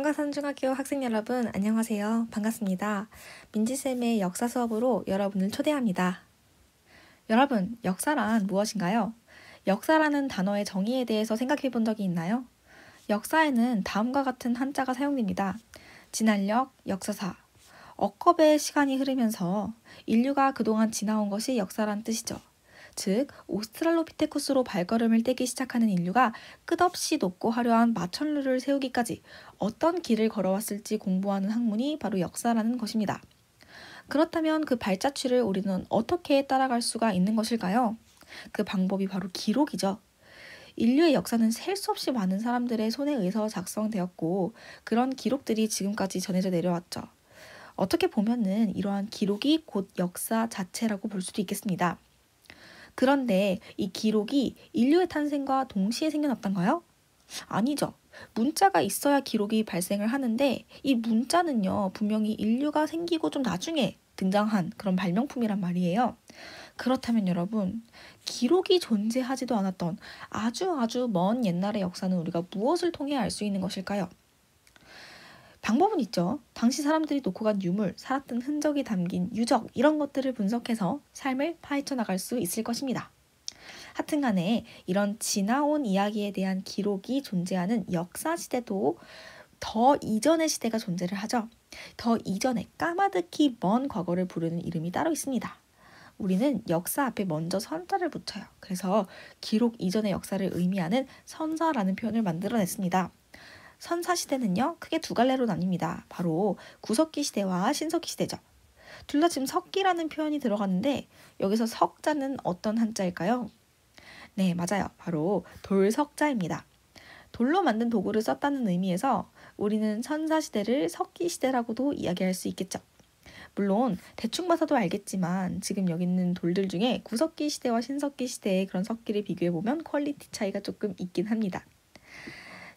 한가산중학교 학생 여러분, 안녕하세요. 반갑습니다. 민지쌤의 역사 수업으로 여러분을 초대합니다. 여러분, 역사란 무엇인가요? 역사라는 단어의 정의에 대해서 생각해 본 적이 있나요? 역사에는 다음과 같은 한자가 사용됩니다. 진할력, 역사사. 억겁의 시간이 흐르면서 인류가 그동안 지나온 것이 역사란 뜻이죠. 즉, 오스트랄로피테쿠스로 발걸음을 떼기 시작하는 인류가 끝없이 높고 화려한 마천루를 세우기까지 어떤 길을 걸어왔을지 공부하는 학문이 바로 역사라는 것입니다. 그렇다면 그 발자취를 우리는 어떻게 따라갈 수가 있는 것일까요? 그 방법이 바로 기록이죠. 인류의 역사는 셀 수 없이 많은 사람들의 손에 의해서 작성되었고 그런 기록들이 지금까지 전해져 내려왔죠. 어떻게 보면은 이러한 기록이 곧 역사 자체라고 볼 수도 있겠습니다. 그런데 이 기록이 인류의 탄생과 동시에 생겨났던가요? 아니죠. 문자가 있어야 기록이 발생을 하는데 이 문자는요, 분명히 인류가 생기고 좀 나중에 등장한 그런 발명품이란 말이에요. 그렇다면 여러분, 기록이 존재하지도 않았던 아주 먼 옛날의 역사는 우리가 무엇을 통해 알 수 있는 것일까요? 방법은 있죠. 당시 사람들이 놓고 간 유물, 살았던 흔적이 담긴 유적 이런 것들을 분석해서 삶을 파헤쳐 나갈 수 있을 것입니다. 하여튼간에 이런 지나온 이야기에 대한 기록이 존재하는 역사시대도 더 이전의 시대가 존재를 하죠. 더 이전에 까마득히 먼 과거를 부르는 이름이 따로 있습니다. 우리는 역사 앞에 먼저 선자를 붙여요. 그래서 기록 이전의 역사를 의미하는 선사라는 표현을 만들어냈습니다. 선사시대는요, 크게 두 갈래로 나뉩니다. 바로 구석기 시대와 신석기 시대죠. 둘 다 지금 석기라는 표현이 들어갔는데 여기서 석자는 어떤 한자일까요? 네, 맞아요. 바로 돌석자입니다. 돌로 만든 도구를 썼다는 의미에서 우리는 선사시대를 석기시대라고도 이야기할 수 있겠죠. 물론 대충 봐서도 알겠지만 지금 여기 있는 돌들 중에 구석기 시대와 신석기 시대의 그런 석기를 비교해보면 퀄리티 차이가 조금 있긴 합니다.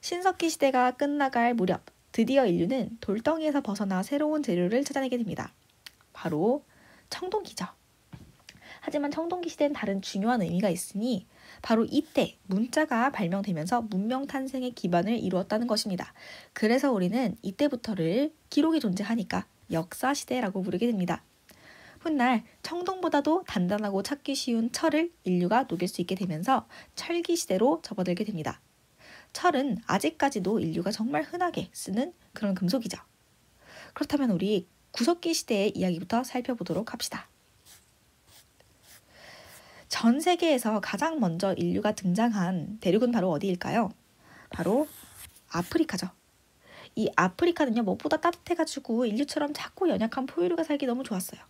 신석기 시대가 끝나갈 무렵 드디어 인류는 돌덩이에서 벗어나 새로운 재료를 찾아내게 됩니다. 바로 청동기죠. 하지만 청동기 시대는 다른 중요한 의미가 있으니 바로 이때 문자가 발명되면서 문명 탄생의 기반을 이루었다는 것입니다. 그래서 우리는 이때부터를 기록이 존재하니까 역사시대라고 부르게 됩니다. 훗날 청동보다도 단단하고 찾기 쉬운 철을 인류가 녹일 수 있게 되면서 철기시대로 접어들게 됩니다. 철은 아직까지도 인류가 정말 흔하게 쓰는 그런 금속이죠. 그렇다면 우리 구석기 시대의 이야기부터 살펴보도록 합시다. 전 세계에서 가장 먼저 인류가 등장한 대륙은 바로 어디일까요? 바로 아프리카죠. 이 아프리카는요, 무엇보다 따뜻해가지고 인류처럼 작고 연약한 포유류가 살기 너무 좋았어요.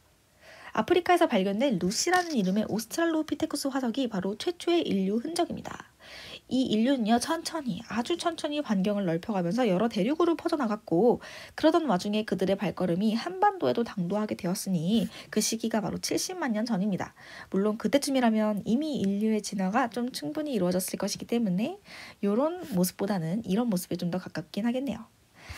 아프리카에서 발견된 루시라는 이름의 오스트랄로피테쿠스 화석이 바로 최초의 인류 흔적입니다. 이 인류는요, 아주 천천히 반경을 넓혀가면서 여러 대륙으로 퍼져나갔고 그러던 와중에 그들의 발걸음이 한반도에도 당도하게 되었으니 그 시기가 바로 70만 년 전입니다. 물론 그때쯤이라면 이미 인류의 진화가 좀 충분히 이루어졌을 것이기 때문에 이런 모습보다는 이런 모습에 좀 더 가깝긴 하겠네요.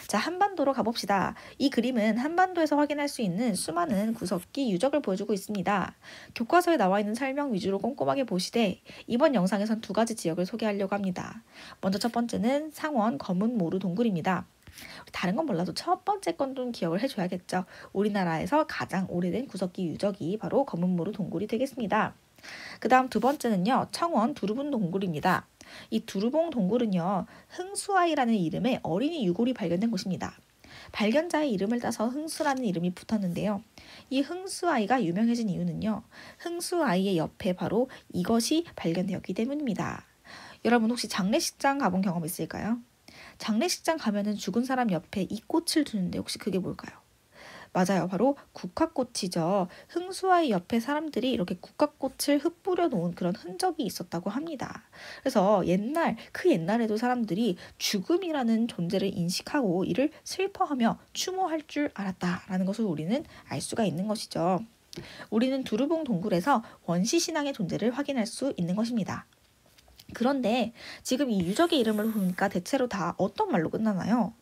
자, 한반도로 가봅시다. 이 그림은 한반도에서 확인할 수 있는 수많은 구석기 유적을 보여주고 있습니다. 교과서에 나와 있는 설명 위주로 꼼꼼하게 보시되 이번 영상에선 두 가지 지역을 소개하려고 합니다. 먼저 첫 번째는 상원 검은모루 동굴입니다. 다른 건 몰라도 첫 번째 건 좀 기억을 해줘야겠죠. 우리나라에서 가장 오래된 구석기 유적이 바로 검은모루 동굴이 되겠습니다. 그 다음 두 번째는요, 청원 두루분 동굴입니다. 이 두루봉 동굴은요, 흥수아이라는 이름의 어린이 유골이 발견된 곳입니다. 발견자의 이름을 따서 흥수라는 이름이 붙었는데요. 이 흥수아이가 유명해진 이유는요, 흥수아이의 옆에 바로 이것이 발견되었기 때문입니다. 여러분 혹시 장례식장 가본 경험 있을까요? 장례식장 가면은 죽은 사람 옆에 이 꽃을 두는데 혹시 그게 뭘까요? 맞아요. 바로 국화꽃이죠. 흥수아이 옆에 사람들이 이렇게 국화꽃을 흩뿌려 놓은 그런 흔적이 있었다고 합니다. 그래서 그 옛날에도 사람들이 죽음이라는 존재를 인식하고 이를 슬퍼하며 추모할 줄 알았다라는 것을 우리는 알 수가 있는 것이죠. 우리는 두루봉 동굴에서 원시신앙의 존재를 확인할 수 있는 것입니다. 그런데 지금 이 유적의 이름을 보니까 대체로 다 어떤 말로 끝나나요?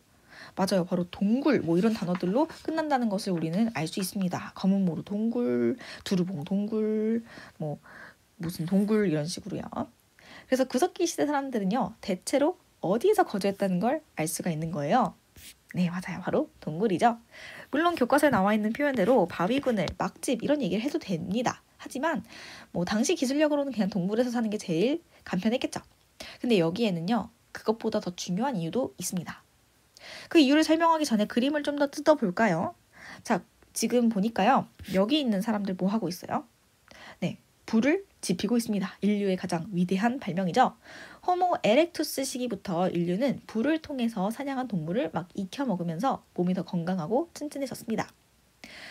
맞아요. 바로 동굴 이런 단어들로 끝난다는 것을 우리는 알 수 있습니다. 검은모루 동굴, 두루봉 동굴, 무슨 동굴 이런 식으로요. 그래서 구석기 시대 사람들은요, 대체로 어디에서 거주했다는 걸 알 수가 있는 거예요. 네, 맞아요. 바로 동물이죠. 물론 교과서에 나와 있는 표현대로 바위그늘, 막집 이런 얘기를 해도 됩니다. 하지만 뭐 당시 기술력으로는 그냥 동물에서 사는 게 제일 간편했겠죠. 근데 여기에는요, 그것보다 더 중요한 이유도 있습니다. 그 이유를 설명하기 전에 그림을 좀 더 뜯어볼까요? 자, 지금 보니까요, 여기 있는 사람들 뭐 하고 있어요? 네, 불을 지피고 있습니다. 인류의 가장 위대한 발명이죠. 호모 에렉투스 시기부터 인류는 불을 통해서 사냥한 동물을 막 익혀 먹으면서 몸이 더 건강하고 튼튼해졌습니다.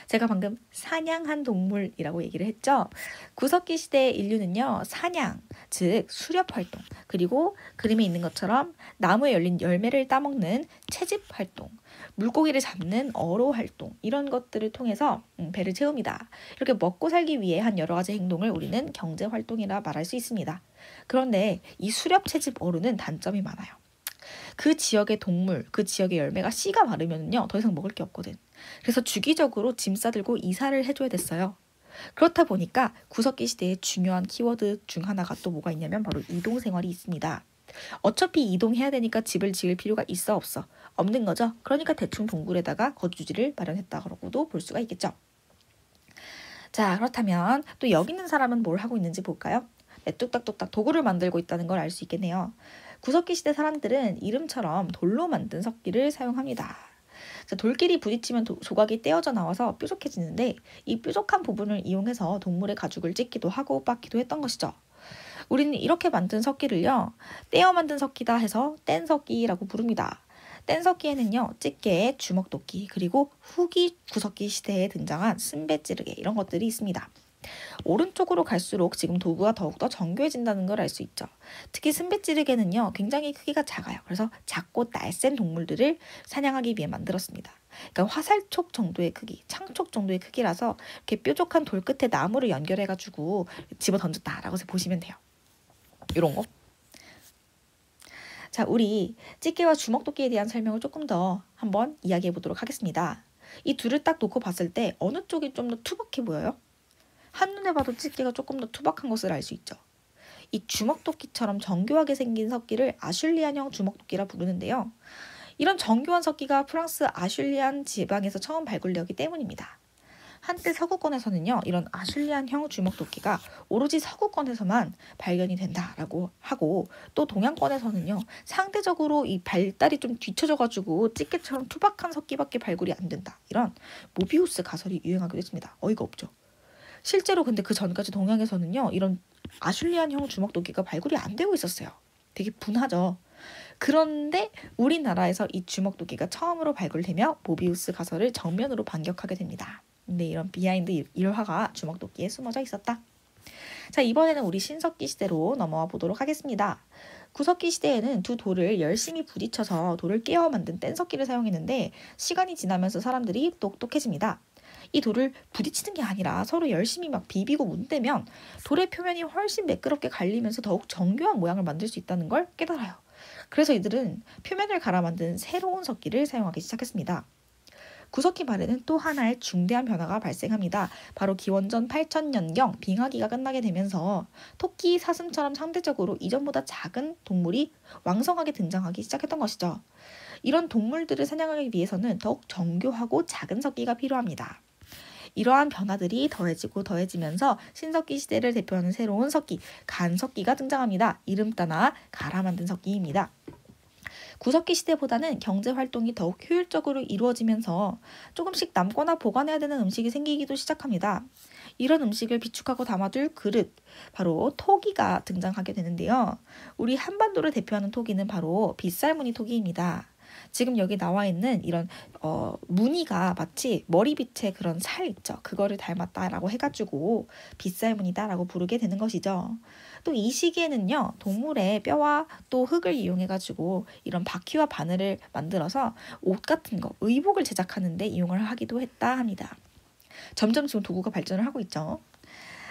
제가 방금 사냥한 동물이라고 얘기를 했죠. 구석기 시대의 인류는요, 사냥, 즉 수렵 활동, 그리고 그림에 있는 것처럼 나무에 열린 열매를 따먹는 채집 활동, 물고기를 잡는 어로 활동, 이런 것들을 통해서 배를 채웁니다. 이렇게 먹고 살기 위해 한 여러 가지 행동을 우리는 경제 활동이라 말할 수 있습니다. 그런데 이 수렵 채집 어로는 단점이 많아요. 그 지역의 동물, 그 지역의 열매가 씨가 마르면요, 더 이상 먹을 게 없거든. 그래서 주기적으로 짐 싸들고 이사를 해줘야 됐어요. 그렇다 보니까 구석기 시대의 중요한 키워드 중 하나가 또 뭐가 있냐면 바로 이동 생활이 있습니다. 어차피 이동해야 되니까 집을 지을 필요가 있어 없어? 없는 거죠. 그러니까 대충 동굴에다가 거주지를 마련했다고도 볼 수가 있겠죠. 자, 그렇다면 또 여기 있는 사람은 뭘 하고 있는지 볼까요? 네, 뚝딱뚝딱 도구를 만들고 있다는 걸 알 수 있겠네요. 구석기 시대 사람들은 이름처럼 돌로 만든 석기를 사용합니다. 자, 돌끼리 부딪히면 조각이 떼어져 나와서 뾰족해지는데 이 뾰족한 부분을 이용해서 동물의 가죽을 찢기도 하고 빻기도 했던 것이죠. 우리는 이렇게 만든 석기를요, 떼어 만든 석기다 해서 뗀석기라고 부릅니다. 뗀석기에는요, 집게, 주먹도끼, 그리고 후기 구석기 시대에 등장한 쓴배찌르개 이런 것들이 있습니다. 오른쪽으로 갈수록 지금 도구가 더욱더 정교해진다는 걸 알 수 있죠. 특히 쓴배찌르개는요, 굉장히 크기가 작아요. 그래서 작고 날쌘 동물들을 사냥하기 위해 만들었습니다. 그러니까 화살촉 정도의 크기, 창촉 정도의 크기라서 이렇게 뾰족한 돌 끝에 나무를 연결해가지고 집어 던졌다라고 보시면 돼요. 이런 거. 자, 우리 집게와 주먹도끼에 대한 설명을 조금 더 한번 이야기해 보도록 하겠습니다. 이 둘을 딱 놓고 봤을 때 어느 쪽이 좀 더 투박해 보여요? 한눈에 봐도 집게가 조금 더 투박한 것을 알 수 있죠. 이 주먹도끼처럼 정교하게 생긴 석기를 아슐리안형 주먹도끼라 부르는데요. 이런 정교한 석기가 프랑스 아슐리안 지방에서 처음 발굴되었기 때문입니다. 한때 서구권에서는요, 이런 아슐리안형 주먹도끼가 오로지 서구권에서만 발견이 된다라고 하고, 또 동양권에서는요, 상대적으로 이 발달이 좀 뒤쳐져가지고 집게처럼 투박한 석기밖에 발굴이 안 된다. 이런 모비우스 가설이 유행하기도 했습니다. 어이가 없죠. 실제로 근데 그 전까지 동양에서는요, 이런 아슐리안형 주먹도끼가 발굴이 안 되고 있었어요. 되게 분하죠. 그런데 우리나라에서 이 주먹도끼가 처음으로 발굴되며 모비우스 가설을 정면으로 반격하게 됩니다. 근데 이런 비하인드 일화가 주먹도끼에 숨어져 있었다. 자, 이번에는 우리 신석기 시대로 넘어와 보도록 하겠습니다. 구석기 시대에는 두 돌을 열심히 부딪혀서 돌을 깨어 만든 뗀석기를 사용했는데 시간이 지나면서 사람들이 똑똑해집니다. 이 돌을 부딪히는 게 아니라 서로 열심히 막 비비고 문대면 돌의 표면이 훨씬 매끄럽게 갈리면서 더욱 정교한 모양을 만들 수 있다는 걸 깨달아요. 그래서 이들은 표면을 갈아 만든 새로운 석기를 사용하기 시작했습니다. 구석기 말에는 또 하나의 중대한 변화가 발생합니다. 바로 기원전 8000년경 빙하기가 끝나게 되면서 토끼, 사슴처럼 상대적으로 이전보다 작은 동물이 왕성하게 등장하기 시작했던 것이죠. 이런 동물들을 사냥하기 위해서는 더욱 정교하고 작은 석기가 필요합니다. 이러한 변화들이 더해지면서 신석기 시대를 대표하는 새로운 석기, 간석기가 등장합니다. 이름 따나 갈아 만든 석기입니다. 구석기 시대보다는 경제활동이 더욱 효율적으로 이루어지면서 조금씩 남거나 보관해야 되는 음식이 생기기도 시작합니다. 이런 음식을 비축하고 담아둘 그릇, 바로 토기가 등장하게 되는데요. 우리 한반도를 대표하는 토기는 바로 빗살무늬 토기입니다. 지금 여기 나와 있는 이런 무늬가 마치 머리빗의 그런 살 있죠. 그거를 닮았다라고 해가지고 빗살무늬다라고 부르게 되는 것이죠. 또 이 시기에는요, 동물의 뼈와 또 흙을 이용해가지고 이런 바퀴와 바늘을 만들어서 옷 같은 거, 의복을 제작하는데 이용을 하기도 했다 합니다. 점점 지금 도구가 발전을 하고 있죠.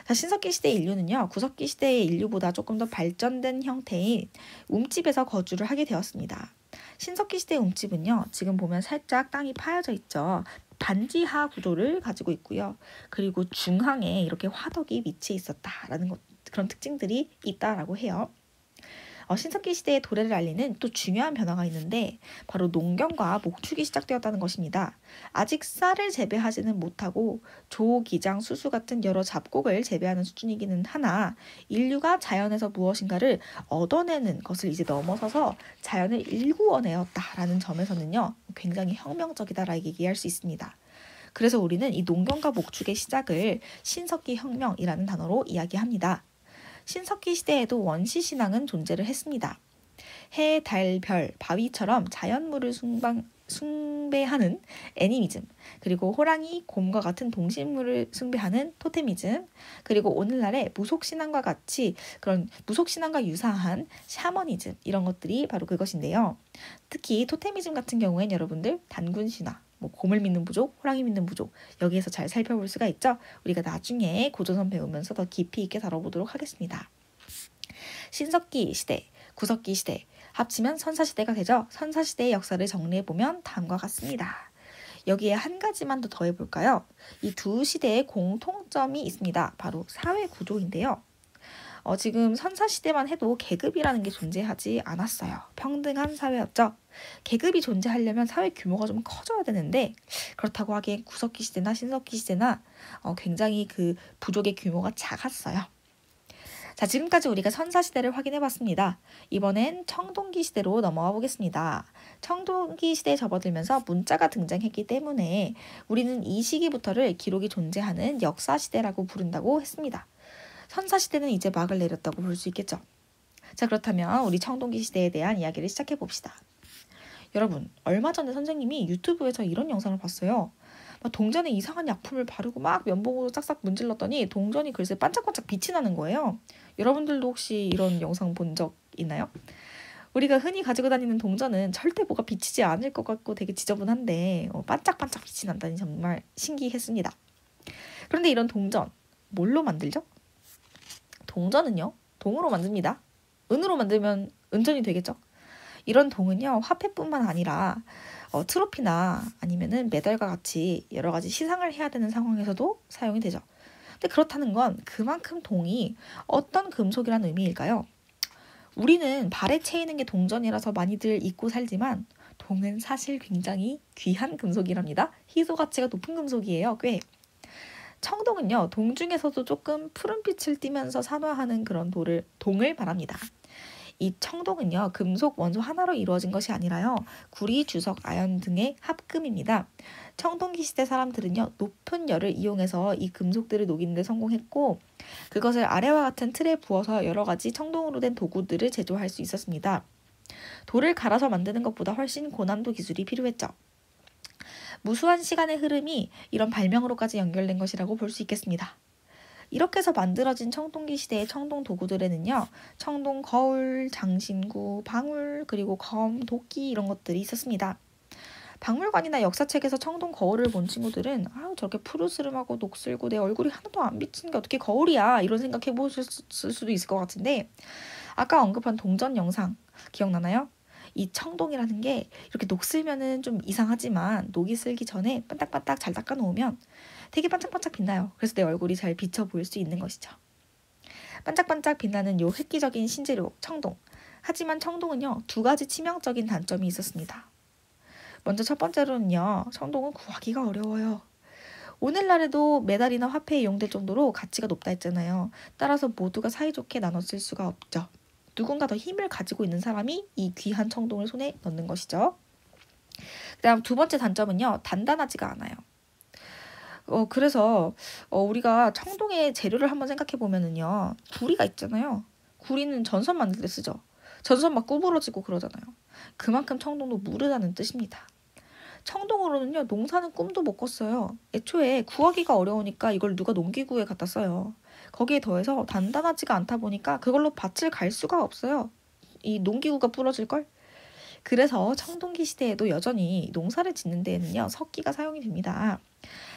자, 신석기 시대 인류는요, 구석기 시대의 인류보다 조금 더 발전된 형태인 움집에서 거주를 하게 되었습니다. 신석기 시대 움집은요, 지금 보면 살짝 땅이 파여져 있죠. 반지하 구조를 가지고 있고요. 그리고 중앙에 이렇게 화덕이 위치해 있었다라는 것, 그런 특징들이 있다라고 해요. 신석기 시대의 도래를 알리는 또 중요한 변화가 있는데 바로 농경과 목축이 시작되었다는 것입니다. 아직 쌀을 재배하지는 못하고 조, 기장, 수수 같은 여러 잡곡을 재배하는 수준이기는 하나 인류가 자연에서 무엇인가를 얻어내는 것을 이제 넘어서서 자연을 일구어내었다라는 점에서는요. 굉장히 혁명적이다라고 얘기할 수 있습니다. 그래서 우리는 이 농경과 목축의 시작을 신석기 혁명이라는 단어로 이야기합니다. 신석기 시대에도 원시 신앙은 존재를 했습니다. 해, 달, 별, 바위처럼 자연물을 숭배하는 애니미즘, 그리고 호랑이, 곰과 같은 동식물을 숭배하는 토테미즘, 그리고 오늘날의 무속신앙과 같이 그런 무속신앙과 유사한 샤머니즘 이런 것들이 바로 그것인데요. 특히 토테미즘 같은 경우엔 여러분들 단군신화, 곰을 믿는 부족, 호랑이 믿는 부족 여기에서 잘 살펴볼 수가 있죠. 우리가 나중에 고조선 배우면서 더 깊이 있게 다뤄보도록 하겠습니다. 신석기 시대, 구석기 시대 합치면 선사시대가 되죠. 선사시대의 역사를 정리해보면 다음과 같습니다. 여기에 한 가지만 더 더해볼까요? 이 두 시대의 공통점이 있습니다. 바로 사회 구조인데요. 지금 선사시대만 해도 계급이라는 게 존재하지 않았어요. 평등한 사회였죠. 계급이 존재하려면 사회 규모가 좀 커져야 되는데 그렇다고 하기엔 구석기 시대나 신석기 시대나 굉장히 그 부족의 규모가 작았어요. 자, 지금까지 우리가 선사시대를 확인해봤습니다. 이번엔 청동기 시대로 넘어가 보겠습니다. 청동기 시대에 접어들면서 문자가 등장했기 때문에 우리는 이 시기부터를 기록이 존재하는 역사시대라고 부른다고 했습니다. 선사시대는 이제 막을 내렸다고 볼 수 있겠죠. 자, 그렇다면 우리 청동기 시대에 대한 이야기를 시작해 봅시다. 여러분, 얼마 전에 선생님이 유튜브에서 이런 영상을 봤어요. 동전에 이상한 약품을 바르고 막 면봉으로 싹싹 문질렀더니 동전이 글쎄 반짝반짝 빛이 나는 거예요. 여러분들도 혹시 이런 영상 본 적 있나요? 우리가 흔히 가지고 다니는 동전은 절대 뭐가 비치지 않을 것 같고 되게 지저분한데 반짝반짝 빛이 난다니 정말 신기했습니다. 그런데 이런 동전 뭘로 만들죠? 동전은요, 동으로 만듭니다. 은으로 만들면 은전이 되겠죠? 이런 동은요, 화폐뿐만 아니라 트로피나 아니면은 메달과 같이 여러 가지 시상을 해야 되는 상황에서도 사용이 되죠. 근데 그렇다는 건 그만큼 동이 어떤 금속이라는 의미일까요? 우리는 발에 채이는 게 동전이라서 많이들 잊고 살지만 동은 사실 굉장히 귀한 금속이랍니다. 희소 가치가 높은 금속이에요, 꽤. 청동은요, 동 중에서도 조금 푸른빛을 띠면서 산화하는 그런 동을 말합니다. 이 청동은요, 금속 원소 하나로 이루어진 것이 아니라요, 구리, 주석, 아연 등의 합금입니다. 청동기 시대 사람들은요, 높은 열을 이용해서 이 금속들을 녹이는 데 성공했고 그것을 아래와 같은 틀에 부어서 여러 가지 청동으로 된 도구들을 제조할 수 있었습니다. 돌을 갈아서 만드는 것보다 훨씬 고난도 기술이 필요했죠. 무수한 시간의 흐름이 이런 발명으로까지 연결된 것이라고 볼 수 있겠습니다. 이렇게 해서 만들어진 청동기 시대의 청동 도구들에는요, 청동 거울, 장신구, 방울, 그리고 검, 도끼 이런 것들이 있었습니다. 박물관이나 역사책에서 청동 거울을 본 친구들은 저렇게 푸르스름하고 녹슬고 내 얼굴이 하나도 안 비친 게 어떻게 거울이야 이런 생각해 보실 수도 있을 것 같은데 아까 언급한 동전 영상 기억나나요? 이 청동이라는 게 이렇게 녹슬면은 좀 이상하지만 녹이 슬기 전에 반딱반딱 잘 닦아 놓으면 되게 반짝반짝 빛나요. 그래서 내 얼굴이 잘 비쳐 보일 수 있는 것이죠. 반짝반짝 빛나는 요 획기적인 신재료 청동. 하지만 청동은요, 두 가지 치명적인 단점이 있었습니다. 먼저 첫 번째로는요, 청동은 구하기가 어려워요. 오늘날에도 메달이나 화폐에 이용될 정도로 가치가 높다 했잖아요. 따라서 모두가 사이좋게 나눠 쓸 수가 없죠. 누군가 더 힘을 가지고 있는 사람이 이 귀한 청동을 손에 넣는 것이죠. 그다음 두 번째 단점은요, 단단하지가 않아요. 그래서 우리가 청동의 재료를 한번 생각해 보면은요, 구리가 있잖아요. 구리는 전선 만들 때 쓰죠. 전선 막 구부러지고 그러잖아요. 그만큼 청동도 무르다는 뜻입니다. 청동으로는요, 농사는 꿈도 못 꿨어요. 애초에 구하기가 어려우니까 이걸 누가 농기구에 갖다 써요. 거기에 더해서 단단하지가 않다 보니까 그걸로 밭을 갈 수가 없어요. 이 농기구가 부러질걸? 그래서 청동기 시대에도 여전히 농사를 짓는 데에는요, 석기가 사용이 됩니다.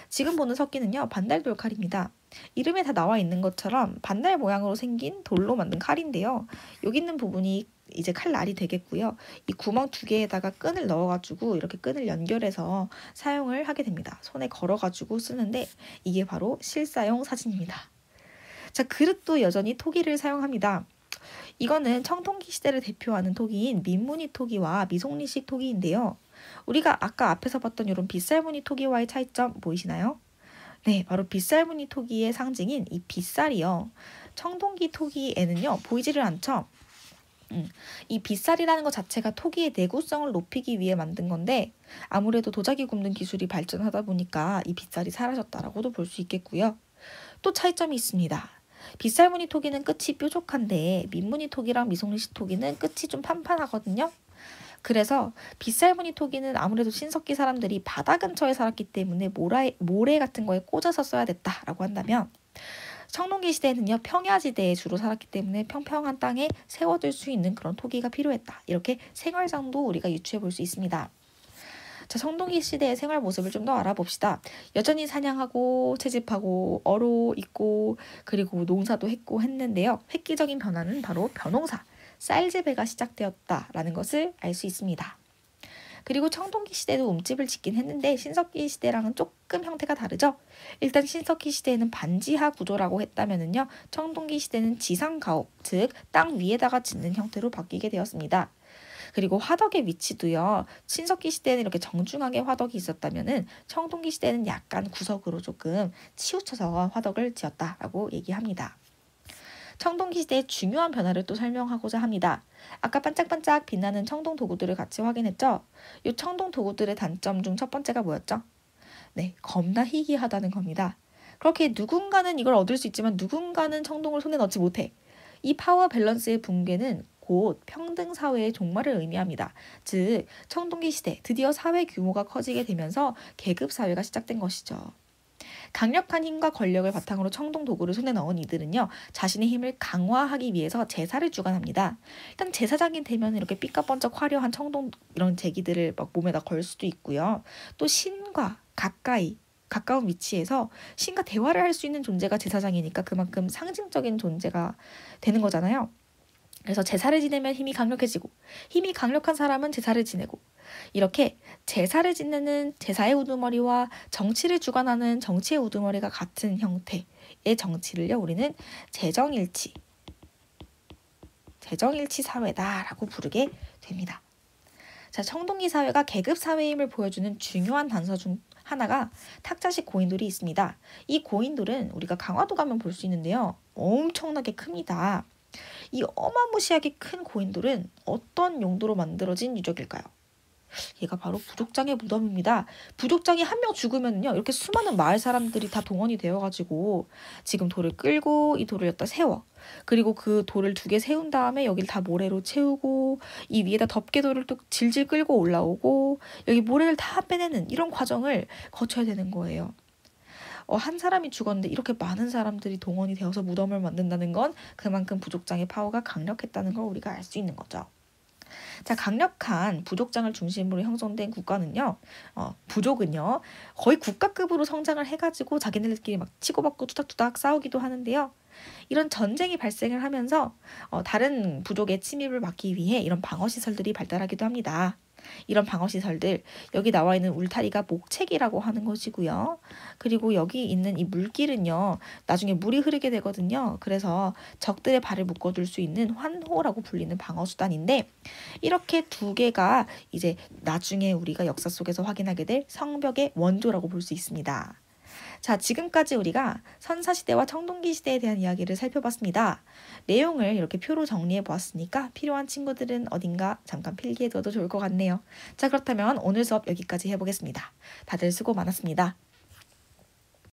지금 보는 석기는요, 반달 돌칼입니다. 이름에 다 나와 있는 것처럼 반달 모양으로 생긴 돌로 만든 칼인데요. 여기 있는 부분이 이제 칼날이 되겠고요. 이 구멍 두 개에다가 끈을 넣어가지고 이렇게 끈을 연결해서 사용을 하게 됩니다. 손에 걸어가지고 쓰는데 이게 바로 실사용 사진입니다. 자, 그릇도 여전히 토기를 사용합니다. 이거는 청동기 시대를 대표하는 토기인 민무늬 토기와 미송리식 토기인데요. 우리가 아까 앞에서 봤던 이런 빗살무늬 토기와의 차이점 보이시나요? 네, 바로 빗살무늬 토기의 상징인 이 빗살이요. 청동기 토기에는요, 보이지를 않죠? 이 빗살이라는 것 자체가 토기의 내구성을 높이기 위해 만든 건데 아무래도 도자기 굽는 기술이 발전하다 보니까 이 빗살이 사라졌다라고도 볼 수 있겠고요. 또 차이점이 있습니다. 빗살무늬 토기는 끝이 뾰족한데 민무늬 토기랑 미송리식 토기는 끝이 좀 판판하거든요. 그래서 빗살무늬 토기는 아무래도 신석기 사람들이 바다 근처에 살았기 때문에 모래 같은 거에 꽂아서 써야 됐다라고 한다면 청동기 시대에는요, 평야지대에 주로 살았기 때문에 평평한 땅에 세워둘 수 있는 그런 토기가 필요했다. 이렇게 생활상도 우리가 유추해 볼 수 있습니다. 자, 청동기 시대의 생활 모습을 좀 더 알아봅시다. 여전히 사냥하고 채집하고 어로 있고 그리고 농사도 했고 했는데요. 획기적인 변화는 바로 벼농사, 쌀재배가 시작되었다라는 것을 알 수 있습니다. 그리고 청동기 시대도 움집을 짓긴 했는데 신석기 시대랑은 조금 형태가 다르죠. 일단 신석기 시대에는 반지하 구조라고 했다면은요, 청동기 시대는 지상가옥, 즉 땅 위에다가 짓는 형태로 바뀌게 되었습니다. 그리고 화덕의 위치도요, 신석기 시대에는 이렇게 정중하게 화덕이 있었다면은 청동기 시대는 약간 구석으로 조금 치우쳐서 화덕을 지었다라고 얘기합니다. 청동기 시대의 중요한 변화를 또 설명하고자 합니다. 아까 반짝반짝 빛나는 청동 도구들을 같이 확인했죠? 이 청동 도구들의 단점 중 첫 번째가 뭐였죠? 네, 겁나 희귀하다는 겁니다. 그렇게 누군가는 이걸 얻을 수 있지만 누군가는 청동을 손에 넣지 못해. 이 파워 밸런스의 붕괴는 곧 평등 사회의 종말을 의미합니다. 즉, 청동기 시대 드디어 사회 규모가 커지게 되면서 계급 사회가 시작된 것이죠. 강력한 힘과 권력을 바탕으로 청동 도구를 손에 넣은 이들은요, 자신의 힘을 강화하기 위해서 제사를 주관합니다. 일단 제사장이 되면 이렇게 삐까번쩍 화려한 청동 이런 제기들을 막 몸에다 걸 수도 있고요. 또 신과 가까운 위치에서 신과 대화를 할 수 있는 존재가 제사장이니까 그만큼 상징적인 존재가 되는 거잖아요. 그래서 제사를 지내면 힘이 강력해지고 힘이 강력한 사람은 제사를 지내고 이렇게 제사를 지내는 제사의 우두머리와 정치를 주관하는 정치의 우두머리가 같은 형태의 정치를요, 우리는 재정일치 사회다라고 부르게 됩니다. 자, 청동기 사회가 계급 사회임을 보여주는 중요한 단서 중 하나가 탁자식 고인돌이 있습니다. 이 고인돌은 우리가 강화도 가면 볼 수 있는데요, 엄청나게 큽니다. 이 어마무시하게 큰 고인돌은 어떤 용도로 만들어진 유적일까요? 얘가 바로 부족장의 무덤입니다. 부족장이 한 명 죽으면요, 이렇게 수많은 마을 사람들이 다 동원이 되어가지고 지금 돌을 끌고 이 돌을 여기다 세워. 그리고 그 돌을 2개 세운 다음에 여기를 다 모래로 채우고 이 위에다 덮개돌을 또 질질 끌고 올라오고 여기 모래를 다 빼내는 이런 과정을 거쳐야 되는 거예요. 한 사람이 죽었는데 이렇게 많은 사람들이 동원이 되어서 무덤을 만든다는 건 그만큼 부족장의 파워가 강력했다는 걸 우리가 알 수 있는 거죠. 자, 강력한 부족장을 중심으로 형성된 국가는요, 부족은요, 거의 국가급으로 성장을 해가지고 자기네들끼리 막 치고받고 투닥투닥 싸우기도 하는데요. 이런 전쟁이 발생을 하면서 다른 부족의 침입을 막기 위해 이런 방어시설들이 발달하기도 합니다. 이런 방어시설들, 여기 나와 있는 울타리가 목책이라고 하는 것이고요. 그리고 여기 있는 이 물길은요, 나중에 물이 흐르게 되거든요. 그래서 적들의 발을 묶어둘 수 있는 환호라고 불리는 방어수단인데 이렇게 2개가 이제 나중에 우리가 역사 속에서 확인하게 될 성벽의 원조라고 볼 수 있습니다. 자, 지금까지 우리가 선사시대와 청동기 시대에 대한 이야기를 살펴봤습니다. 내용을 이렇게 표로 정리해 보았으니까 필요한 친구들은 어딘가 잠깐 필기해 둬도 좋을 것 같네요. 자, 그렇다면 오늘 수업 여기까지 해보겠습니다. 다들 수고 많았습니다.